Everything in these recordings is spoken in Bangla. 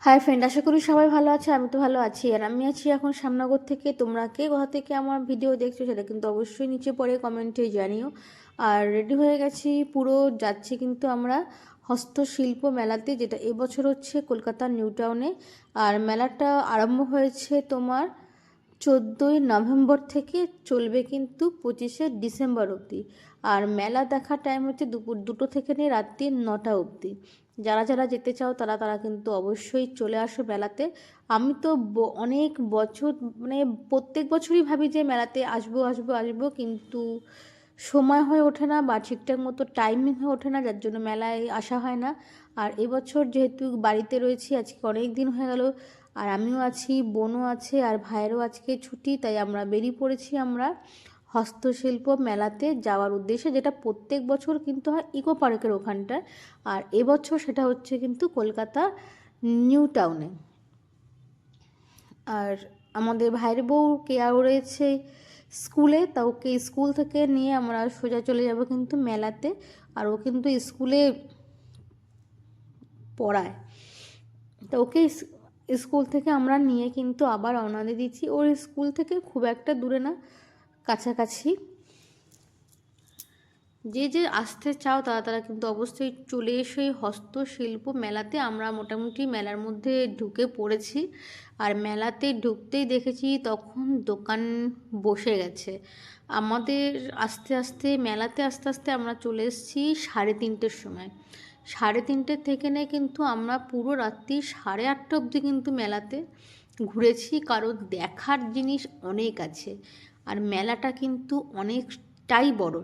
হাই ফ্রেন্ড, আশা করি সবাই ভালো আছে। আমি তো ভালো আছি। আর আমি আছি এখন শ্যামনগর থেকে। তোমরা কে কোথা থেকে আমার ভিডিও দেখছো সেটা কিন্তু অবশ্যই নিচে পড়ে কমেন্টে জানিও। আর রেডি হয়ে গেছি, পুরো যাচ্ছি কিন্তু আমরা হস্তশিল্প মেলাতে, যেটা এবছর হচ্ছে কলকাতার নিউ টাউনে। আর মেলাটা আরম্ভ হয়েছে তোমার 14ই নভেম্বর থেকে, চলবে কিন্তু 25শে ডিসেম্বর অবধি। আর মেলা দেখার টাইম হচ্ছে দুপুর 2টো থেকে নিয়ে রাত্রি 9টা অবধি। যারা যারা যেতে চাও তারা তারা কিন্তু অবশ্যই চলে আসো মেলাতে। আমি তো অনেক বছর, মানে প্রত্যেক বছরই ভাবি যে মেলাতে আসবো আসবো আসবো, কিন্তু সময় হয়ে ওঠে না বা ঠিকঠাক মতো টাইমিং হয়ে ওঠে না, যার জন্য মেলায় আসা হয় না। আর এবছর যেহেতু বাড়িতে রয়েছি, আজকে অনেক দিন হয়ে গেল, আর আমিও আছি, বোনও আছে, আর ভাইয়েরও আজকে ছুটি, তাই আমরা বেরিয়ে পড়েছি আমরা হস্তশিল্প মেলাতে যাওয়ার উদ্দেশ্যে, যেটা প্রত্যেক বছর কিন্তু হয় ইকো পার্কের ওখানটায়। আর এবছর সেটা হচ্ছে কিন্তু কলকাতা নিউ টাউনে। আর আমাদের ভাইয়ের বউ কেয়াও রয়েছে স্কুলে, তা ওকে স্কুল থেকে নিয়ে আমরা সোজা চলে যাব কিন্তু মেলাতে। আর ও কিন্তু স্কুলে পড়ায়, তো ওকে স্কুল থেকে আমরা নিয়ে কিন্তু আবার রওনা দিয়ে দিচ্ছি। ওর স্কুল থেকে খুব একটা দূরে না, কাছাকাছি। যে যে আসতে চাও তারা তারা কিন্তু অবশ্যই চলে এসো এই হস্তশিল্প মেলাতে। আমরা মোটামুটি মেলার মধ্যে ঢুকে পড়েছি। আর মেলাতে ঢুকতেই দেখেছি তখন দোকান বসে গেছে। আমাদের আস্তে আস্তে মেলাতে আস্তে আস্তে আমরা চলে এসেছি 3:30-টের সময়। 3:30 থেকে নিয়ে কিন্তু আমরা পুরো রাত্রি 8:30 অবধি কিন্তু মেলাতে ঘুরেছি, কারণ দেখার জিনিস অনেক আছে। আর মেলাটা কিন্তু অনেকটাই বড়।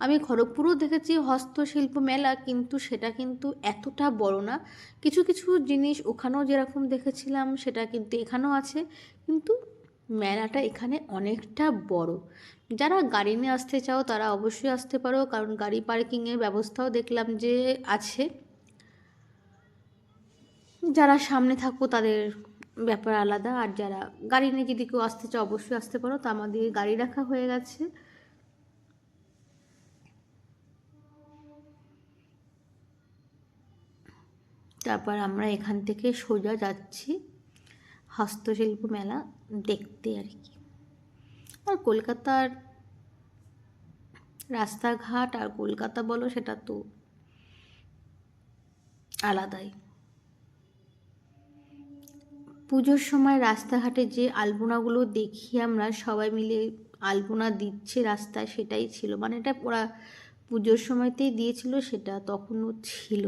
আমি খড়গপুরেও দেখেছি হস্তশিল্প মেলা, কিন্তু সেটা কিন্তু এতটা বড় না। কিছু কিছু জিনিস ওখানেও যেরকম দেখেছিলাম সেটা কিন্তু এখানেও আছে, কিন্তু মেলাটা এখানে অনেকটা বড়। যারা গাড়ি নিয়ে আসতে চাও তারা অবশ্যই আসতে পারো, কারণ গাড়ি পার্কিংয়ের ব্যবস্থাও দেখলাম যে আছে। যারা সামনে থাকো তাদের ব্যাপার আলাদা, আর যারা গাড়ি নিয়ে যদি কেউ আসতে চাও অবশ্যই আসতে পারো। তো আমাদের গাড়ি রাখা হয়ে গেছে। তারপর আমরা এখান থেকে সোজা যাচ্ছি হস্তশিল্প মেলা দেখতে আর কি। আর কলকাতার রাস্তাঘাট আর কলকাতা বলো, সেটা তো আলাদাই। পুজোর সময় রাস্তাঘাটে যে আলপনাগুলো দেখি আমরা সবাই মিলে আলপনা দিচ্ছে রাস্তায়, সেটাই ছিল, মানে এটা ওরা পুজোর সময়তেই দিয়েছিল, সেটা তখনও ছিল।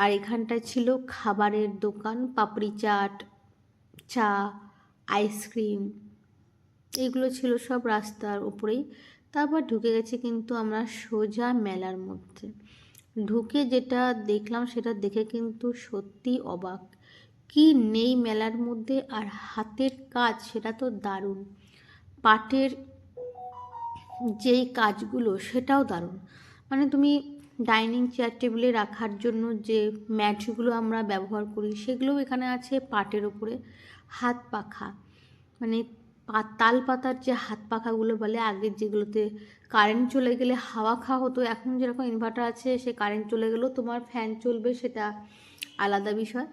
আর এখানটায় ছিল খাবারের দোকান, পাপড়ি চাট, চা, আইসক্রিম, এগুলো ছিল সব রাস্তার উপরেই। তারপর ঢুকে গেছি কিন্তু আমরা সোজা মেলার মধ্যে। ঢুকে যেটা দেখলাম সেটা দেখে কিন্তু সত্যি অবাক, কি নেই মেলার মধ্যে। আর হাতের কাজ সেটা তো দারুণ, পাটের যেই কাজগুলো সেটাও দারুণ। মানে তুমি ডাইনিং চেয়ার টেবিলে রাখার জন্য যে ম্যাটগুলো আমরা ব্যবহার করি সেগুলোও এখানে আছে পাটের ওপরে। হাত পাখা, মানে তাল পাতার যে হাত পাখাগুলো বলে, আগের যেগুলোতে কারেন্ট চলে গেলে হাওয়া খাওয়া হতো, এখন যেরকম ইনভার্টার আছে সে কারেন্ট চলে গেলেও তোমার ফ্যান চলবে, সেটা আলাদা বিষয়।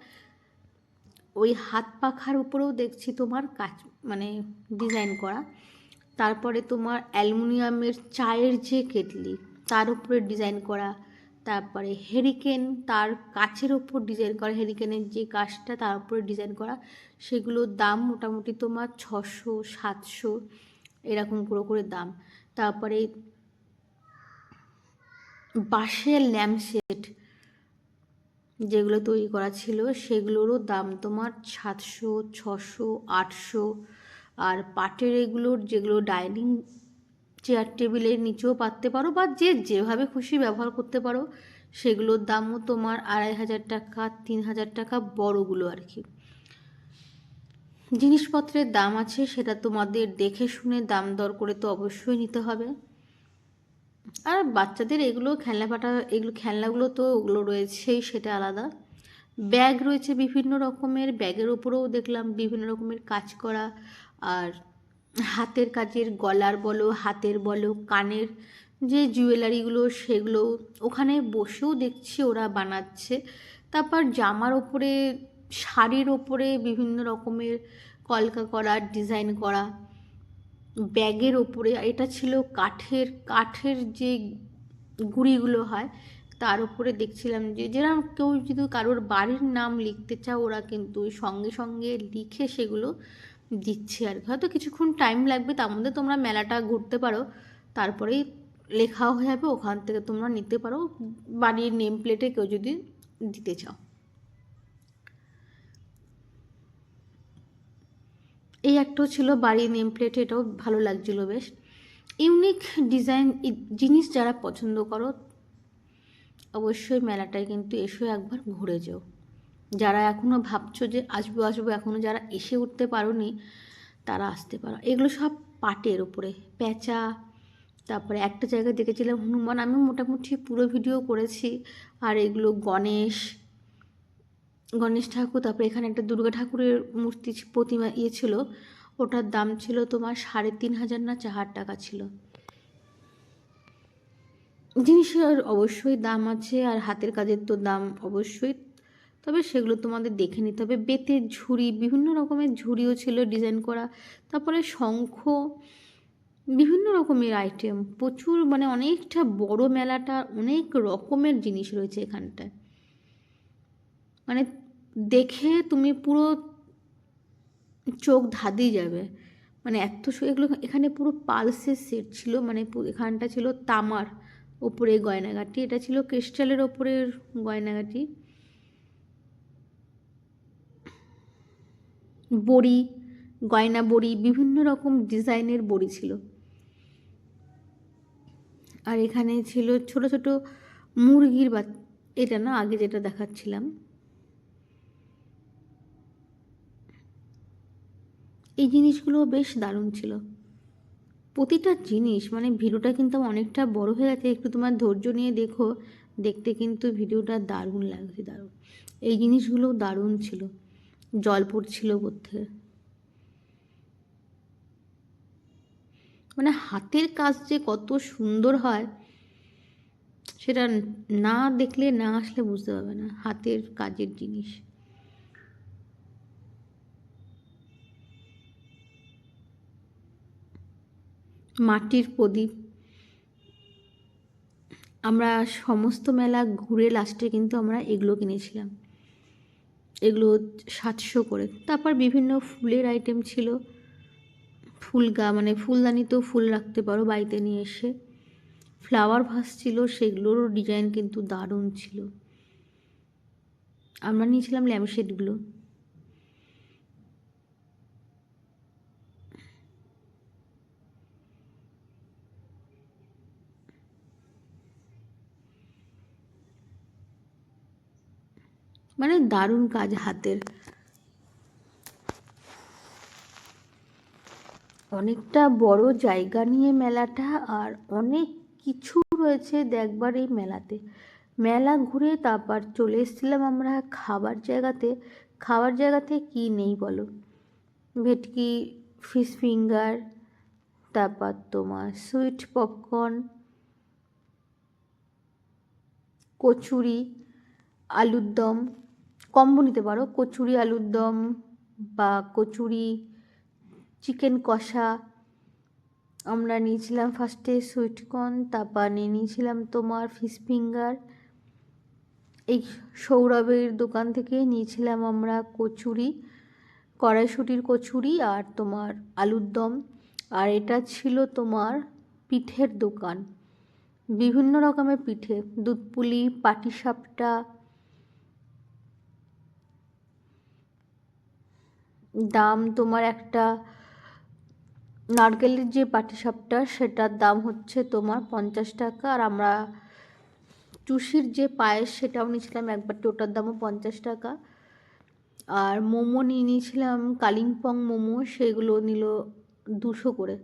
ওই হাত পাখার উপরেও দেখছি তোমার কাজ, মানে ডিজাইন করা। তারপরে তোমার অ্যালুমিনিয়ামের চায়ের যে কেটলি তার উপরে ডিজাইন করা। তারপরে হেরিকেন, তার কাচের ওপর ডিজাইন করা, হেরিকেনের যে কাজটা তার উপরে ডিজাইন করা। সেগুলোর দাম মোটামুটি তোমার 600-700 এরকম করে করে দাম। তারপরে বাঁশের ল্যাম্পশেড যেগুলো তৈরি করা ছিল সেগুলোরও দাম তোমার 700, 600, 800। আর পাটের এগুলোর যেগুলো ডাইনিং চেয়ার টেবিলের নিচেও পাততে পারো বা যে যেভাবে খুশি ব্যবহার করতে পারো, সেগুলোর দামও তোমার 2500 টাকা, 3000 টাকা, বড়গুলো আর কি। জিনিসপত্রের দাম আছে, সেটা তোমাদের দেখে শুনে দাম দর করে তো অবশ্যই নিতে হবে। আর বাচ্চাদের এগুলো এগুলো খেলনাগুলো তো ওগুলো রয়েছেই, সেটা আলাদা। ব্যাগ রয়েছে বিভিন্ন রকমের, ব্যাগের ওপরেও দেখলাম বিভিন্ন রকমের কাজ করা। আর হাতের কাজের গলার বলো, হাতের বলো, কানের যে জুয়েলারিগুলো সেগুলো ওখানে বসেও দেখছি ওরা বানাচ্ছে। তারপর জামার ওপরে, শাড়ির ওপরে বিভিন্ন রকমের কলকা করা, ডিজাইন করা, ব্যাগের ওপরে এটা ছিল কাঠের যে গুঁড়িগুলো হয় তার উপরে দেখছিলাম যে যেরকম কেউ যদি কারোর বাড়ির নাম লিখতে চাও ওরা কিন্তু সঙ্গে সঙ্গে লিখে সেগুলো দিচ্ছে আর কি। হয়তো কিছুক্ষণ টাইম লাগবে, তার মধ্যে তোমরা মেলাটা ঘুরতে পারো, তারপরেই লেখা হয়ে যাবে, ওখান থেকে তোমরা নিতে পারো বাড়ির নেম প্লেটে কেউ যদি দিতে চাও। এই একটাও ছিল বাড়ির নেম প্লেট, এটাও ভালো লাগছিলো বেশ। ইউনিক ডিজাইন জিনিস যারা পছন্দ করো অবশ্যই মেলাটায় কিন্তু এসো, একবার ঘুরে যেও। যারা এখনও ভাবছো যে আসবো এখনও যারা এসে উঠতে পারোনি তারা আসতে পারো। এগুলো সব পাটের ওপরে প্যাঁচা, তারপরে একটা জায়গায় দেখেছিলাম হনুমান, আমি মোটামুটি পুরো ভিডিও করেছি। আর এগুলো গণেশ ঠাকুর, তারপরে এখানে একটা দুর্গা ঠাকুরের মূর্তি প্রতিমা ছিল, ওটার দাম ছিল তোমার 3,500 না 4 টাকা ছিল। জিনিসের অবশ্যই দাম আছে, আর হাতের কাজের তো দাম অবশ্যই, তবে সেগুলো তোমাদের দেখে নিতে হবে। বেতের ঝুড়ি, বিভিন্ন রকমের ঝুড়িও ছিল ডিজাইন করা, তারপরে শঙ্খ, বিভিন্ন রকমের আইটেম, প্রচুর, মানে অনেকটা বড় মেলাটা, অনেক রকমের জিনিস রয়েছে এখানটায়, মানে দেখে তুমি পুরো চোখ ধাঁধিয়ে যাবে, মানে এত এগুলো। এখানে পুরো পালসের সেট ছিল, মানে এখানটা ছিল তামার ওপরে গয়নাগাটি, এটা ছিল ক্রিস্টালের ওপরের গয়নাগাটি, বড়ি, গয়না বড়ি, বিভিন্ন রকম ডিজাইনের বড়ি ছিল। আর এখানে ছিল ছোট ছোট মুরগির এটা না আগে যেটা দেখাচ্ছিলাম, এই জিনিসগুলো বেশ দারুণ ছিল প্রতিটা জিনিস। মানে ভিডিওটা কিন্তু অনেকটা বড় হয়ে গেছে, একটু তোমার ধৈর্য নিয়ে দেখো, দেখতে কিন্তু ভিডিওটা দারুণ লাগছে, দারুণ। এই জিনিসগুলো দারুণ ছিল, জল পড়ছিল করতে, মানে হাতের কাজ যে কত সুন্দর হয় সেটা না দেখলে, না আসলে বুঝতে পারবে না, হাতের কাজের জিনিস। মাটির প্রদীপ, আমরা সমস্ত মেলা ঘুরে লাস্টে কিন্তু আমরা এগুলো কিনেছিলাম, এগুলো 700 করে। তারপর বিভিন্ন ফুলের আইটেম ছিল, মানে ফুলদানিতেও ফুল রাখতে পারো বাড়িতে নিয়ে এসে, ফ্লাওয়ার ভাস ছিল, সেগুলোরও ডিজাইন কিন্তু দারুণ ছিল। আমরা নিয়েছিলাম ল্যাম্পশেডগুলো, মানে দারুণ কাজ হাতের। অনেকটা বড় জায়গা নিয়ে মেলাটা, আর অনেক কিছু রয়েছে দেখবার এই মেলাতে। মেলা ঘুরে তারপর চলে এসেছিলাম আমরা খাবার জায়গাতে কি নেই বলো, ভেটকি, ফিশ ফিঙ্গার, তারপর তোমার সুইট পপকর্ন, কচুরি, আলুর দম, কম্বো নিতে পারো, কচুরি আলুর দম বা কচুরি চিকেন কষা। আমরা নিয়েছিলাম ফার্স্টে সুইটকর্ন, তারপর নিয়েছিলাম তোমার ফিশ ফিঙ্গার। এই সৌরভের দোকান থেকে নিয়েছিলাম আমরা কচুরি, কড়াইশুঁটির কচুরি আর তোমার আলুর দম। আর এটা ছিল তোমার পিঠের দোকান, বিভিন্ন রকমের পিঠে, দুধপুলি, পাটিসাপটা, দাম তোমার একটা নারকেলের যে পাটিসাপটা সেটার দাম হচ্ছে তোমার 50 টাকা। আর আমরা টুসির যে পায়েস সেটাও নিয়েছিলাম একবার, ওটার দামও 50 টাকা। আর মোমো নিয়ে নিয়েছিলাম কালিম্পং মোমো, সেগুলো নিল 200 করে।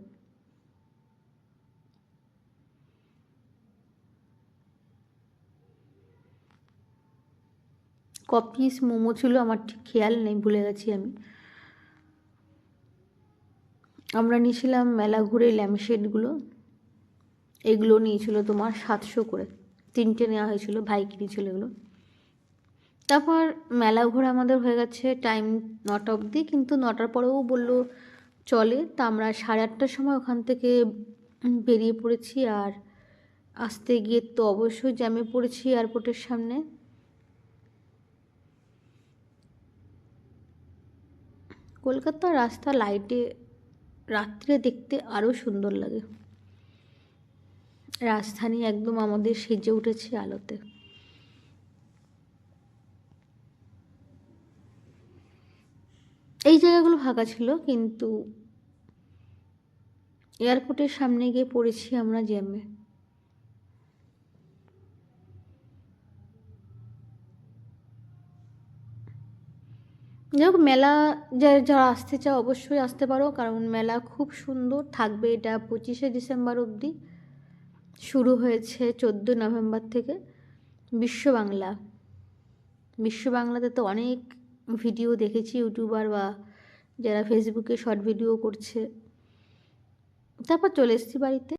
কপিস মোমো ছিল, আমার ঠিক খেয়াল নেই, ভুলে গেছি আমি। আমরা নিয়েছিলাম মেলা ঘুরে ল্যাম্পশেডগুলো, এগুলো নিয়েছিল তোমার 700 করে, 3টে নেওয়া হয়েছিল, ভাই কিনেছিল এগুলো। তারপর মেলা ঘোরা আমাদের হয়ে গেছে টাইম 9টা অবধি, কিন্তু 9টার পরেও বললো চলে। তা আমরা 8:30টার সময় ওখান থেকে বেরিয়ে পড়েছি। আর আসতে গিয়ে তো অবশ্যই জ্যামে পড়েছি এয়ারপোর্টের সামনে। কলকাতার রাস্তা লাইটে রাত্রে দেখতে আরও সুন্দর লাগে। রাজধানী একদম আমাদের সেজে উঠেছে আলোতে। এই জায়গাগুলো ফাঁকা ছিল, কিন্তু এয়ারপোর্টের সামনে গিয়ে পড়েছি আমরা জ্যামে। যাই হোক, মেলা যারা আসতে চাও অবশ্যই আসতে পারো, কারণ মেলা খুব সুন্দর থাকবে। এটা 25শে ডিসেম্বর অবধি, শুরু হয়েছে 14 নভেম্বর থেকে। বিশ্ব বাংলাতে তো অনেক ভিডিও দেখেছি, ইউটিউবার বা যারা ফেসবুকে শর্ট ভিডিও করছে। তারপর চলে এসেছি বাড়িতে।